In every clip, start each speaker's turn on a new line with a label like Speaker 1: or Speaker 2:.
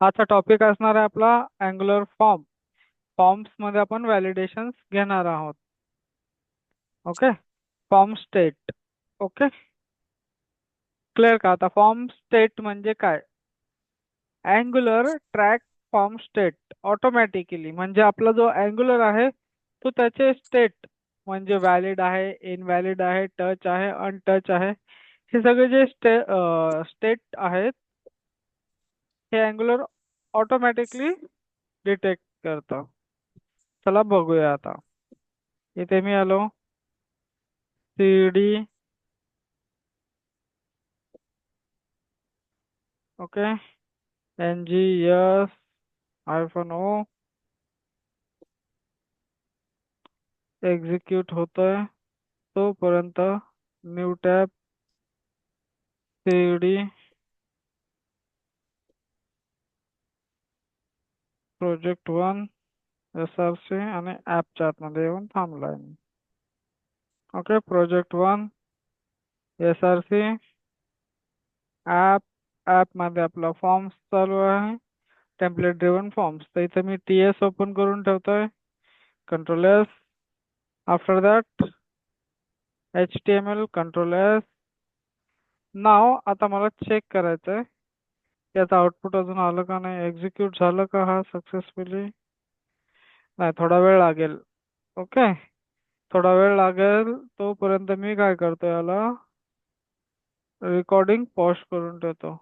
Speaker 1: आजचा टॉपिक असणार आहे आपला अँग्युलर फॉर्म. फॉर्म्स मध्ये आपण व्हॅलिडेशन्स घेणार आहोत. Okay. Form state. Okay. Clear का? आता फॉर्म स्टेट म्हणजे काय? Angular track form state automatically, म्हणजे आपला जो अँग्युलर आहे तो त्याचे स्टेट म्हणजे व्हॅलिड आहे, इनव्हॅलिड आहे, टच आहे, अनटच आहे, हे सगळे जे स्टेट आहेत हे अँग्युलर ऑटोमॅटिकली डिटेक्ट करतं. चला बघूया आता. इथे मी आलो. C D. Okay. N G S -O execute होतोय तोपर्यंत new tab C D project 1 SRC आणि ऍप चॅट मध्ये येऊन थांबलाय मी. Okay. Project 1 SRC app. App मध्ये आपला फॉर्म्स चालू आहे. Template driven forms. तर इथे मी TS ओपन करून ठेवतोय. Control S. After that HTML. Control S. नाव आता मला चेक करायचंय याचं आउटपुट अजून आलं का नाही, एक्झिक्यूट झालं का हा सक्सेसफुली. नाही, थोडा वेळ लागेल. ओके. थोडा वेळ लागेल तोपर्यंत मी काय करतो, याला रेकॉर्डिंग पॉज करून ठेवतो.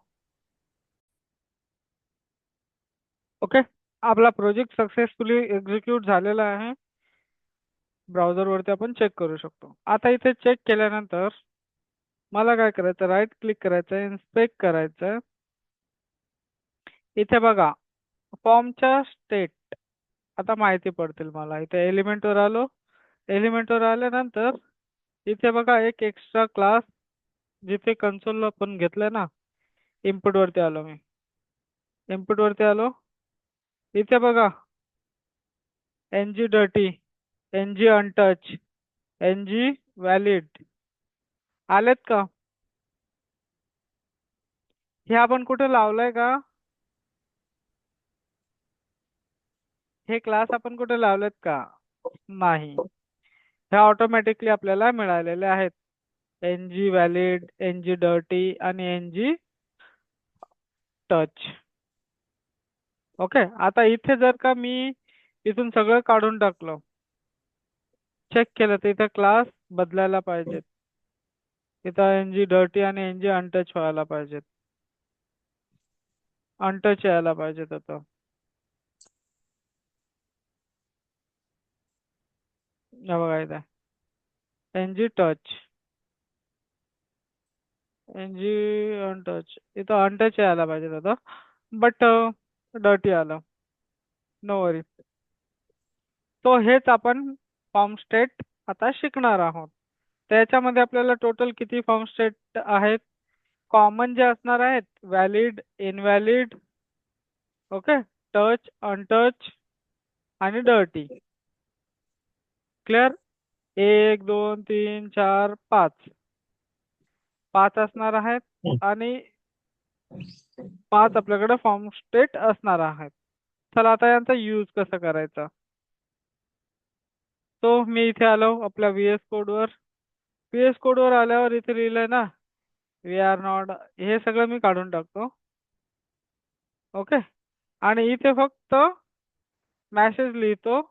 Speaker 1: ओके. आपला प्रोजेक्ट सक्सेसफुली एक्झिक्यूट झालेला आहे. ब्राउझर वरती आपण चेक करू शकतो. आता इथे चेक केल्यानंतर मला काय करायचं, राईट क्लिक करायचं, इन्स्पेक्ट करायचं. इथे बघा फॉर्मच्या स्टेट आता माहिती पडतील मला. इथे एलिमेंट वर आलो. एलिमेंट वर आल्यानंतर इथे बघा एक एक्स्ट्रा क्लास जिथे कन्सोल आपण घेतलंय ना, इनपुट वरती आलो मी. इनपुट वरती आलो. इथे बघा NG dirty, NG untouched, NG valid आलेत का? हे आपण कुठे लावलंय का? हे क्लास आपण कुठे लावलेत का? नाही. हे ऑटोमॅटिकली आपल्याला मिळालेले आहेत. NG व्हॅलिड, NG डर्टी आणि NG टच. ओके. आता इथे जर का मी इथून सगळं काढून टाकलं, चेक केलं तर इथे क्लास बदलायला पाहिजेत. इथं NG डर्टी आणि NG अनटच व्हायला पाहिजेत. अनटच यायला पाहिजेत आता. हे बघा इथे NG टच, NG अनटच. इथं अनटच यायला पाहिजेत आता, बट डर्टी आलं. नो वरी. तो हेच आपण फॉर्म स्टेट आता शिकणार आहोत. त्याच्यामध्ये आपल्याला टोटल किती फॉर्म स्टेट आहेत? कॉमन जे असणार आहेत valid, invalid, okay, touch, untouched आणि डर्टी. क्लिअर? 1 2 3 4 5 5 असणार आहेत आणि 5 आपल्याकडे फॉर्म स्टेट असणार आहेत. चला आता यांचा यूज कसा करायचा. तो मी इथे आलो आपल्या VS कोड वर. VS कोड वर आल्यावर इथे लिहिलंय ना वी आर नॉट, हे सगळं मी काढून टाकतो. ओके. आणि इथे फक्त मेसेज लिहितो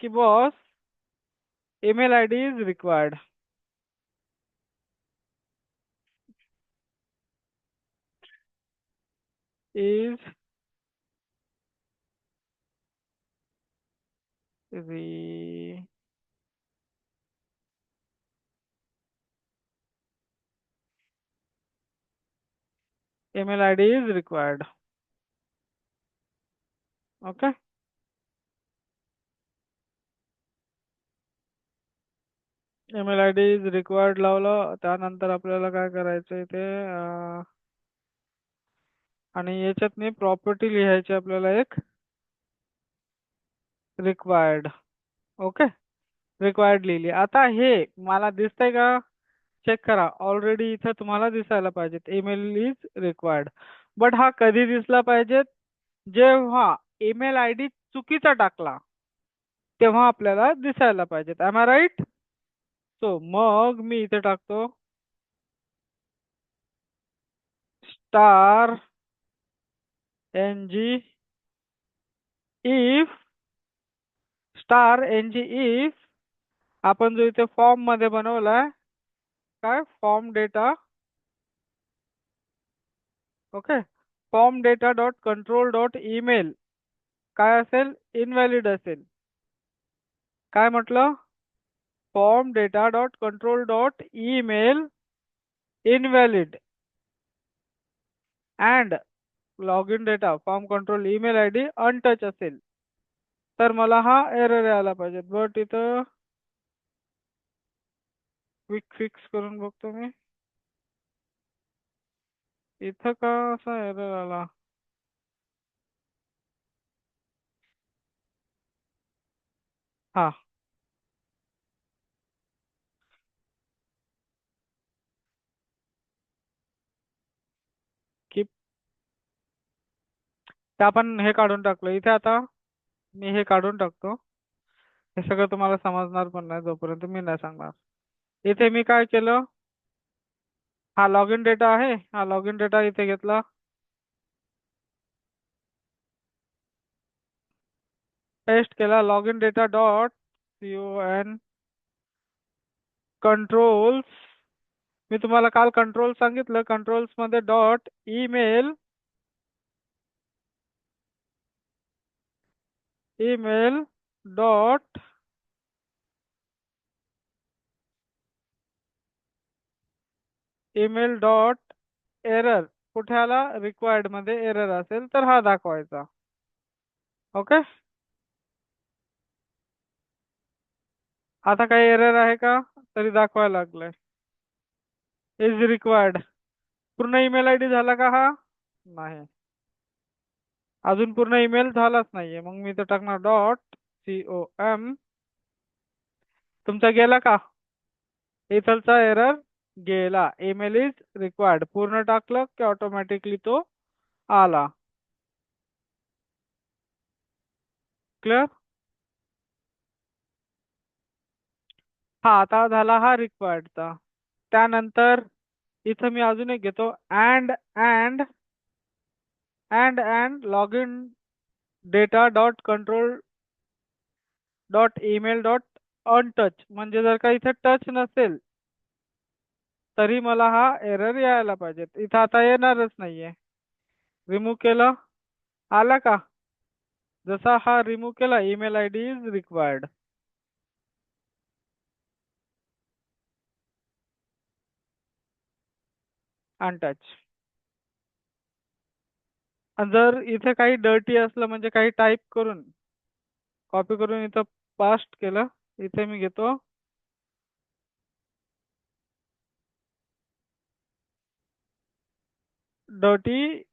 Speaker 1: की boss email ID is required. Is री email ID is required. Okay. Email ID is required लावलं. त्यानंतर आपल्याला काय करायचं इथे आणि याच्यात मी प्रॉपर्टी लिहायची आपल्याला एक रिक्वायर्ड. ओके. रिक्वायर्ड लिहिली. आता हे मला दिसतंय का चेक करा, ऑलरेडी इथे तुम्हाला दिसायला पाहिजेत ईमेल इज रिक्वायर्ड. बट हा कधी दिसला पाहिजेत? जेव्हा ईमेल आय डी चुकीचा टाकला तेव्हा आपल्याला दिसायला पाहिजेत. M I right? सो मग मी इथे टाकतो star NG if, star NG if आपण जो इथे फॉर्म मध्ये बनवलाय, काय form data, okay, form data dot control dot email काय असेल? इनव्हॅलिड असेल. काय म्हटलं? Form data dot control dot email invalid and log in data form control email I D untouched असेल तर मला हा एरर यायला पाहिजे. बट इथं क्विक फिक्स करून बघतो मी, इथं का असा एरर आला? हा, की ते आपण हे काढून टाकलं इथे. आता मी हे काढून टाकतो. हे सगळं तुम्हाला समजणार पण नाही जोपर्यंत मी नाही सांगणार. इथे मी काय केलं, हा लॉग इन डेटा आहे, हा लॉग इन डेटा इथे घेतला, पेस्ट केला. Log in data dot CON controls, मी तुम्हाला काल कंट्रोल सांगितलं, कंट्रोल्स मध्ये dot email dot email dot error, कुठे आला? रिक्वायर्ड मध्ये एरर असेल तर हा दाखवायचा. ओके, आता काही एरर आहे का? तरी दाखवायला लागलंय इज रिक्वायर्ड. पूर्ण ईमेल आय डी झाला का हा? नाही, अजून पूर्ण ईमेल झालाच नाहीये. मग मी तर टाकणार डॉट COM. तुमचा गेला का? इथलचा एरर गेला. ईमेल इज रिक्वायर्ड पूर्ण टाकलं की ऑटोमॅटिकली तो आला. क्लिअर? हा, आता झाला हा रिक्वायर्डचा. त्यानंतर इथं मी अजून एक घेतो, and log in data dot control dot email dot untouched. म्हणजे जर का इथे टच नसेल तरी मला हा एरर यायला पाहिजे. इथं आता येणारच नाहीये. रिमूव्ह केलं, आला का? जसा हा रिमूव्ह केला, email I D is required, untouched. जर इथे काही डर्टी असलं म्हणजे काही टाईप करून कॉपी करून इथं पास्ट केलं, इथे मी घेतो डर्टी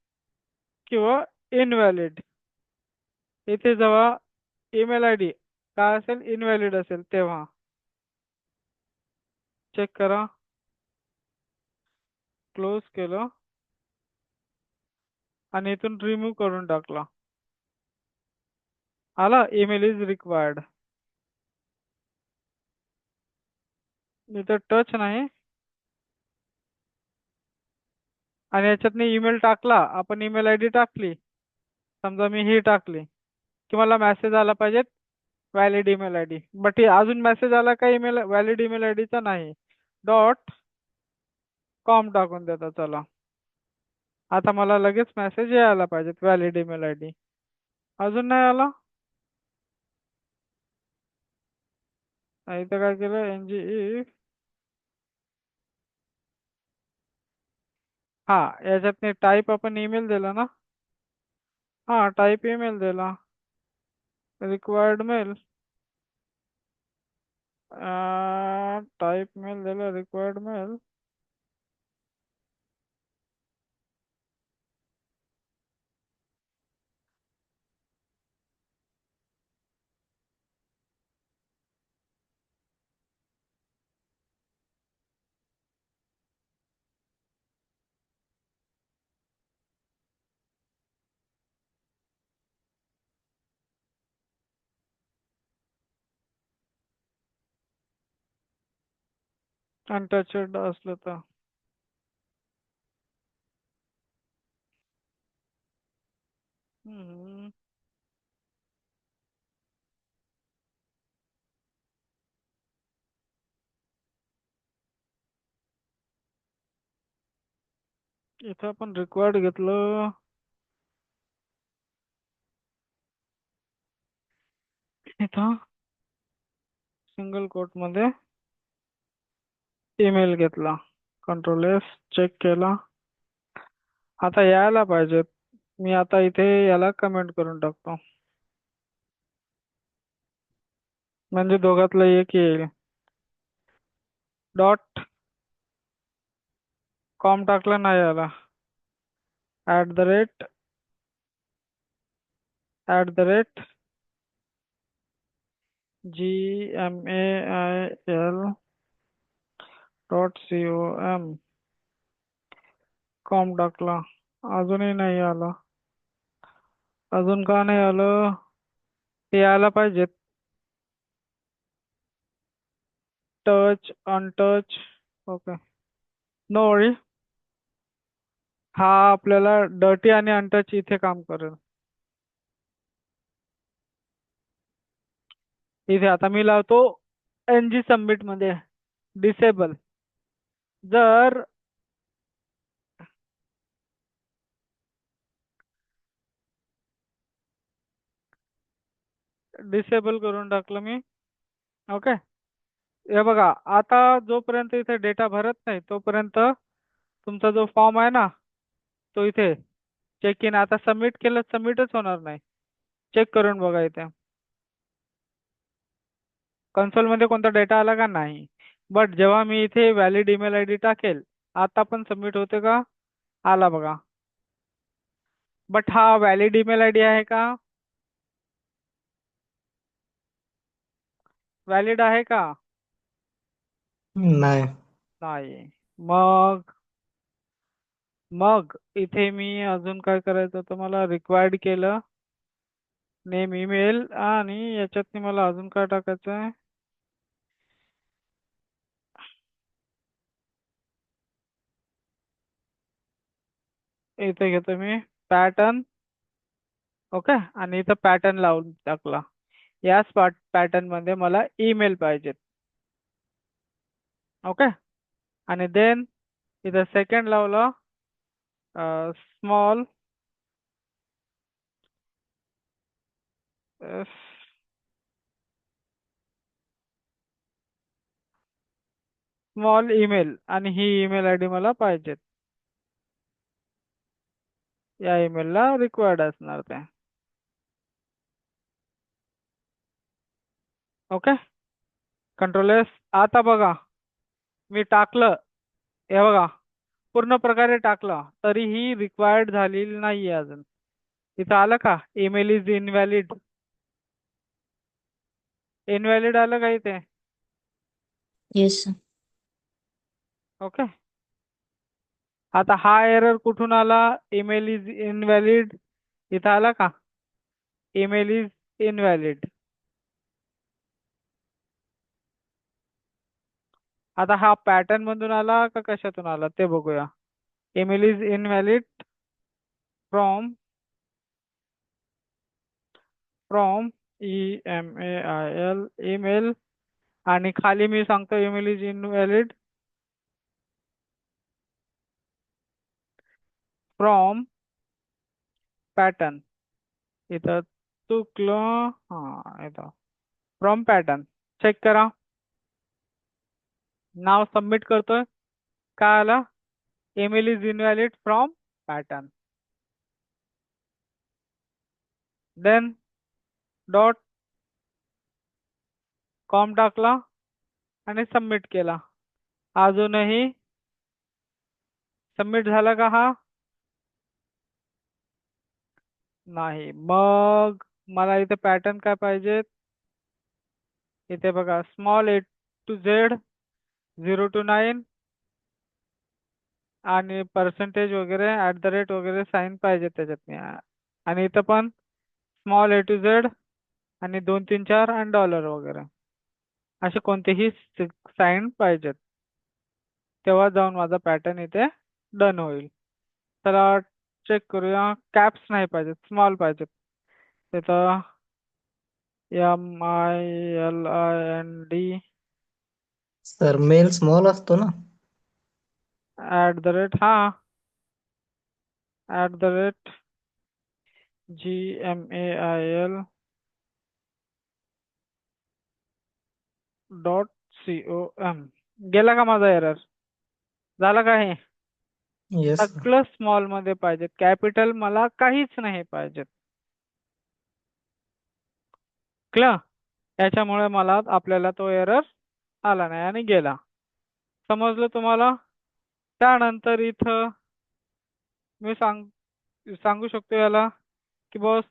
Speaker 1: किंवा इनव्हॅलिड. इथे जेव्हा ईमेल आय डी काय असेल? इनव्हॅलिड असेल तेव्हा चेक करा. क्लोज केलं आणि इथून रिमूव्ह करून टाकला. आला ईमेल इज रिक्वायर्ड. इथं टच नाही आणि याच्यातनी ईमेल टाकला आपण, ईमेल आय डी टाकली, समजा मी ही टाकली की मला मेसेज आला पाहिजे valid email I D. But अजून मेसेज आला का ईमेल व्हॅलिड ईमेल आय डीचा? नाही. डॉट कॉम टाकून देतो चला. आता मला लगेच मेसेज यायला पाहिजे व्हॅलिड ईमेल आय डी. अजून नाही आला. इथं काय केलं? NG हा, याच्यात टाईप आपण ईमेल दिला ना, हा टाईप ईमेल दिला, रिक्वायर्ड मेल, टाईप मेल दिला, रिक्वायर्ड मेल. अनटचड असलं तर. हम्म. इथं आपण रिक्वायर्ड घेतलं. इथं सिंगल कोट मध्ये ईमेल घेतला. कंट्रोल एस चेक केला. आता यायला पाहिजे. मी आता इथे याला कमेंट करून टाकतो. म्हणजे दोघातलं एक येईल. डॉट कॉम टाकलं नाही आला. @ @ gmail.com कॉम टाकला. अजूनही नाही आला. अजून का नाही आलं? ते यायला पाहिजेत. Touch untouched. Okay. No worry. हा आपल्याला डर्टी आणि अनटच इथे काम करेल. इथे आता मी लावतो NG सबमिट मध्ये डिसेबल. जर डिसेबल करून टाकलं मी. ओके. हे बघा, आता जोपर्यंत इथे डेटा भरत नाही तोपर्यंत तुमचा जो फॉर्म आहे ना, तो इथे चेक इन. आता सबमिट केलं, सबमिटच होणार नाही. चेक करून बघा इथे कन्सोल मध्ये कोणता डेटा आला का नाही. बट जेव्हा मी इथे व्हॅलिड ईमेल ID टाकेल, आता पण सबमिट होते का? आला बघा. बट हा व्हॅलिड ईमेल ID आहे का? व्हॅलिड आहे का?
Speaker 2: नाही.
Speaker 1: नाही. मग मग इथे मी अजून काय करायचं होतं, मला रिक्वायर्ड केलं नेम ईमेल, आणि याच्यात मला अजून काय टाकायचं आहे. इथे घेतो मी पॅटर्न. ओके. आणि इथं पॅटर्न लावून टाकला. याच पॅटर्न मध्ये मला ईमेल पाहिजेत. ओके. आणि देन इथं सेकंड लावलं. स्मॉल स्मॉल ईमेल, आणि ही ईमेल ID मला पाहिजेत. या ईमेलला रिक्वायर्ड असणार ते. ओके. Control S. आता बघा, मी टाकलं. हे बघा, पूर्ण प्रकारे टाकलं तरीही रिक्वायर्ड झालेली नाहीये अजून. इथं आलं का? Email is invalid. इनव्हॅलिड आलं का इथे?
Speaker 2: येस.
Speaker 1: ओके. आता हा एरर कुठून आला? Email is invalid. इथं आला का? Email is invalid. आता हा पॅटर्न मधून आला का कशातून आला ते बघूया. Email is invalid from EMAIL email. आणि खाली मी सांगतो email is invalid from pattern. इथं चुकलं. हा, इथं फ्रॉम पॅटर्न. चेक करा. नाव सबमिट करतोय. काय आलं? Email is invalid from pattern. Then dot com टाकला आणि सबमिट केला. अजूनही सबमिट झाला का हा? नाही. मग मला इथे पॅटर्न काय पाहिजे? इथे बघा, small A to Z 0 to 9 आणि पर्सेंटेज वगैरे @ वगैरे साईन पाहिजे त्याच्यात. आणि इथं पण स्मॉल A to Z आणि 2 3 4 आणि डॉलर वगैरे असे कोणतेही साईन पाहिजेत. तेव्हा जाऊन माझा पॅटर्न इथे डन होईल. चला चेक करूया. कॅप्स नाही पाहिजेत, स्मॉल पाहिजेत. तिथं MILIND
Speaker 3: सर मेल स्मॉल असतो ना.
Speaker 1: @ हा @ gmail.com. गेला का माझा एरर? झाला का हे?
Speaker 3: Yes sir.
Speaker 1: सगळं स्मॉल मध्ये पाहिजे, कॅपिटल मला काहीच नाही पाहिजेत. क्लिअर? त्याच्यामुळे मला आपल्याला तो एरर आला नाही आणि गेला. समजलं तुम्हाला? त्यानंतर इथं मी सांगू शकतो याला की बॉस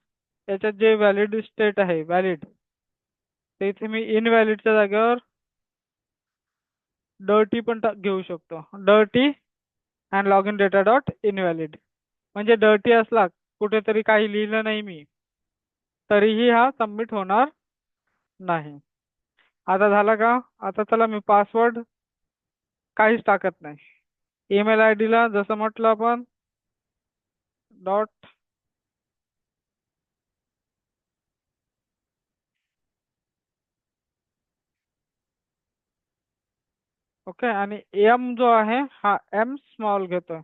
Speaker 1: याच्यात जे व्हॅलिड स्टेट आहे व्हॅलिड, ते इथे मी इनव्हॅलिडच्या जागेवर डर्टी पण घेऊ शकतो. Dirty and log in data dot invalid. म्हणजे डर्टी असला, कुठेतरी काही लिहिलं नाही मी, तरीही हा सबमिट होणार नाही. आता झाला का? आता चला मी पासवर्ड काहीच टाकत नाही. ईमेल आय ला जसं म्हटलं आपण डॉट ओके, आणि एम जो आहे हा एम स्मॉल घेतोय.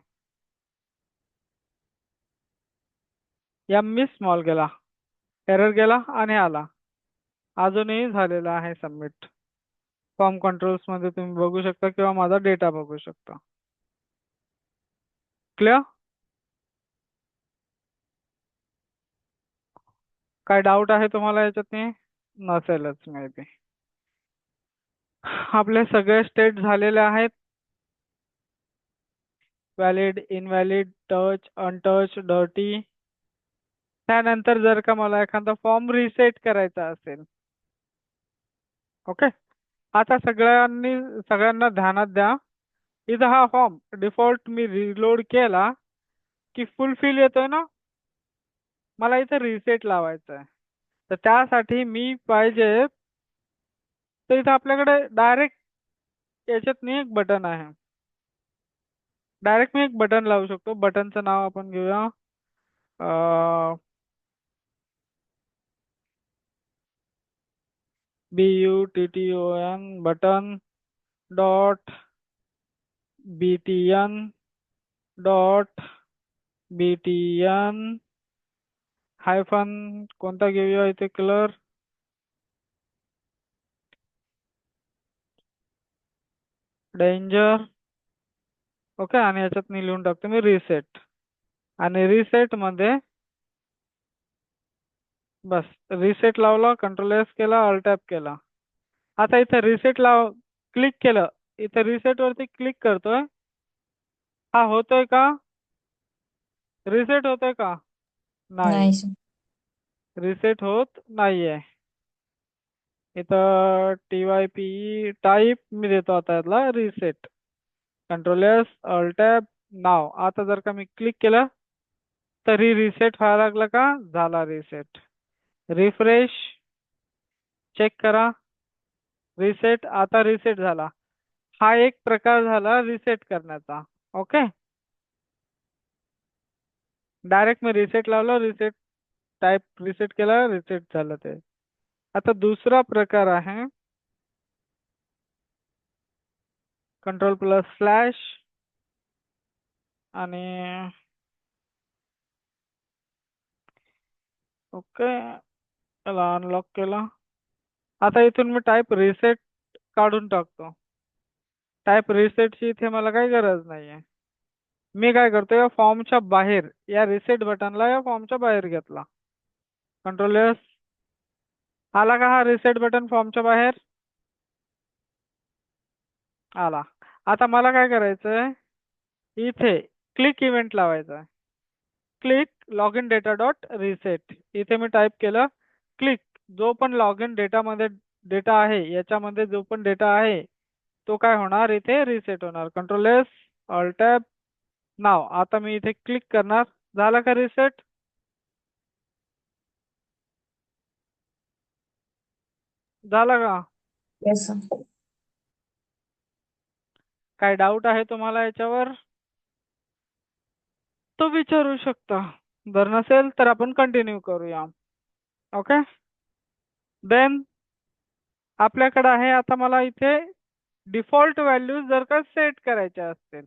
Speaker 1: एम मी स्मॉल गेला, एरर गेला आणि आला. अजूनही झालेला आहे सबमिट. फॉर्म कंट्रोल्स मध्ये तुम्ही बघू शकता किंवा माझा डेटा बघू शकता. क्लिअर? काय डाऊट आहे तुम्हाला याच्यात? नसेलच मे बी. आपले सगळे स्टेट झालेले आहेत. Valid, invalid, touch, untouched, dirty. त्यानंतर जर का मला एखादा फॉर्म रिसेट करायचा असेल, ओके, आता सगळ्यांना ध्यानात द्या. इथं हा फॉर्म डिफॉल्ट मी रिलोड केला की फुलफिल येतोय ना, मला इथं रिसेट लावायचं आहे. तर त्यासाठी मी पाहिजे तर इथं आपल्याकडे डायरेक्ट याच्यात नाही एक बटन आहे. डायरेक्ट मी एक बटन लावू शकतो. बटनचं नाव आपण घेऊया BUTTON button dot BTN dot BTN hyphen कोणता घेऊया इथे कलर डेंजर. ओके, आणि याच्यात मी लिहून टाकतो मी रिसेट. आणि रिसेट मध्ये बस रिसेट लावला, कंट्रोल एस केला, ऑल टॅप केला. आता इथे रिसेट क्लिक केलं, इथे रिसेट वरती क्लिक करतोय. हा होतोय का? रिसेट होतोय का? नाही,
Speaker 2: नाही सर.
Speaker 1: रिसेट होत नाहीये. इथं TYPE टाईप मी देतो आता यातला reset. Control S, all tap, नाव. आता जर का मी क्लिक केलं तरी रिसेट व्हायला लागला का? झाला रिसेट. रिफ्रेश चेक करा. रिसेट, आता रिसेट झाला. हा एक प्रकार झाला रिसेट करण्याचा. ओके, डायरेक्ट मी रिसेट लावलं, रिसेट टाईप रिसेट केला, रिसेट झालं ते. आता दुसरा प्रकार आहे कंट्रोल प्लस स्लॅश आणि ओके, त्याला अनलॉक केला. आता इथून मी टाईप रिसेट काढून टाकतो. टाईप रिसेटची इथे मला काही गरज नाहीये. मी काय करतो, या फॉर्मच्या बाहेर या रिसेट बटनला या फॉर्मच्या बाहेर घेतला. कंट्रोल एस, आला का हा रिसेट बटन फॉर्मच्या बाहेर? आला. आता मला काय करायचंय, इथे क्लिक इव्हेंट लावायचा आहे. Click log in data dot reset. इथे मी टाईप केलं क्लिक. जो पण लॉग इन डेटामध्ये डेटा आहे, याच्यामध्ये जो पण डेटा आहे तो काय होणार, इथे रिसेट होणार. कंट्रोल एस, ऑल टॅप, नाव. आता मी इथे क्लिक करणार. झाला का रिसेट? झाला का?
Speaker 2: Yes sir.
Speaker 1: काय डाऊट आहे तुम्हाला याच्यावर तो विचारू शकता. जर नसेल तर आपण कंटिन्यू करूया. ओके. देन आपल्याकडे आहे आता मला इथे डिफॉल्ट व्हॅल्यूज जर का सेट करायच्या असतील,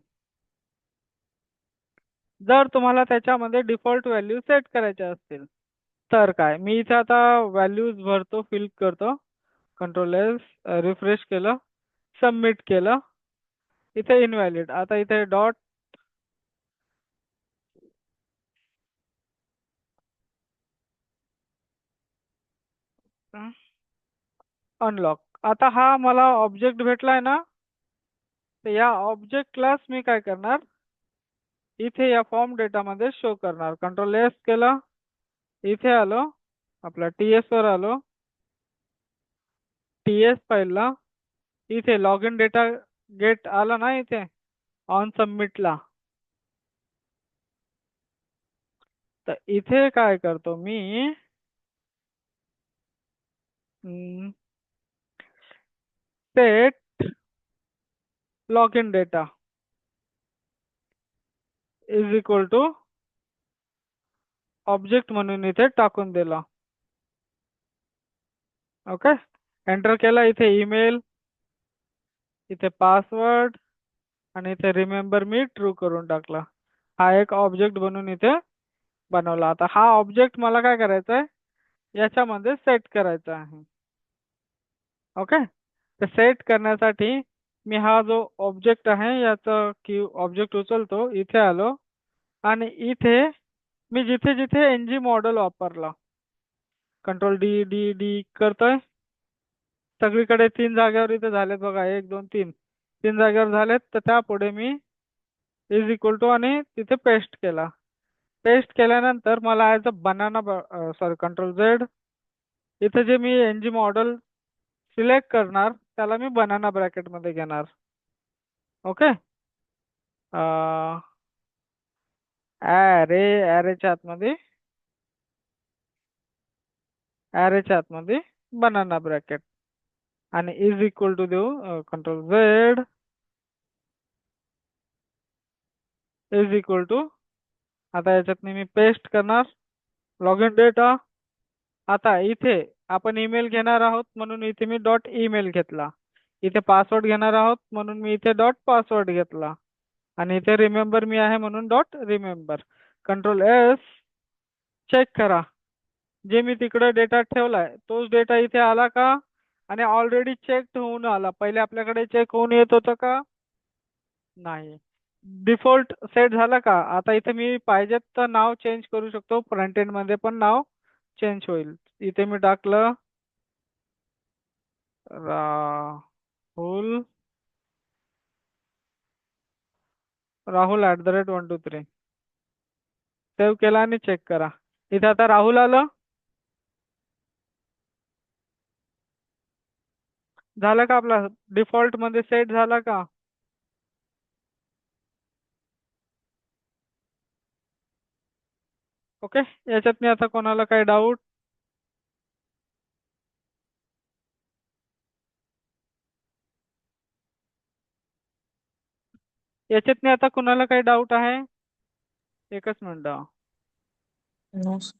Speaker 1: जर तुम्हाला त्याच्यामध्ये डिफॉल्ट व्हॅल्यू सेट करायच्या असतील तर काय, मी इथे आता व्हॅल्यूज भरतो, फिल करतो. कंट्रोल एस, रिफ्रेश केलं, सबमिट केलं. इथे इनव्हॅलिड. आता इथे डॉट अनलॉक. आता हा मला ऑब्जेक्ट भेटलाय ना, तर या ऑब्जेक्टलाच मी काय करणार, इथे या फॉर्म डेटामध्ये शो करणार. कंट्रोल एस केलं, इथे आलो, आपला टीएस वर आलो, टीएस फाईलला इथे लॉग इन डेटा गेट आला ना, इथे ऑन सबमिटला. तर इथे काय करतो मी, set log in data is equal to object म्हणून इथे टाकून दिला. ओके. एंटर केला, इथे ईमेल, इथे पासवर्ड आणि इथे रिमेंबर मी ट्रू करून टाकला. हा एक ऑब्जेक्ट बनवून इथे बनवला. आता हा ऑब्जेक्ट मला काय करायचा आहे, याच्यामध्ये सेट करायचा आहे. ओके. तर सेट करण्यासाठी मी हा जो ऑब्जेक्ट आहे याचा की ऑब्जेक्ट उचलतो, इथे आलो आणि इथे मी जिथे जिथे एनजी मॉडेल वापरला, कंट्रोल डी डी डी करतोय. सगळीकडे 3 जागेवर इथे झालेत बघा, 1 2 3, 3 जागेवर झालेत. तर त्यापुढे मी इज इक्वल टू आणि तिथे पेस्ट केला. पेस्ट केल्यानंतर मला as a banana, sorry control Z, इथे जे मी एनजी मॉडेल सिलेक्ट करणार त्याला मी बनाना ब्रॅकेटमध्ये घेणार. ओके. ॲरे, ॲरेच्या आतमध्ये, ॲरेच्या आतमध्ये बनाना ब्रॅकेट आणि इज इक्वल टू देऊ control Z is equal to. आता याच्यात मी पेस्ट करणार लॉग इन डेटा. आता इथे आपण ईमेल घेणार आहोत म्हणून इथे मी डॉट ईमेल घेतला. इथे पासवर्ड घेणार आहोत म्हणून मी इथे डॉट पासवर्ड घेतला आणि इथे रिमेंबर मी आहे म्हणून dot remember. Control S, check करा, जे मी तिकडे डेटा ठेवलाय तोच डेटा इथे आला का, आणि ऑलरेडी चेक होऊन आला. पहिले आपल्याकडे चेक होऊन येत होतं का, नाही. डिफॉल्ट सेट झाला का. आता इथे मी पाहिजे तर नाव चेंज करू शकतो, फ्रंट एंड मध्ये पण नाव चेंज होईल. इथे मी टाकलं राहुल, राहुल @123. सेव्ह केला आणि चेक करा, इथे आता राहुल आलं. झालं का, आपला डिफॉल्ट मध्ये सेट झाला का. ओके. याच्यात मी आता कोणाला काही डाऊट, याच्यात आता कुणाला काही डाऊट आहे. एकच मिनिट.
Speaker 2: No, sir.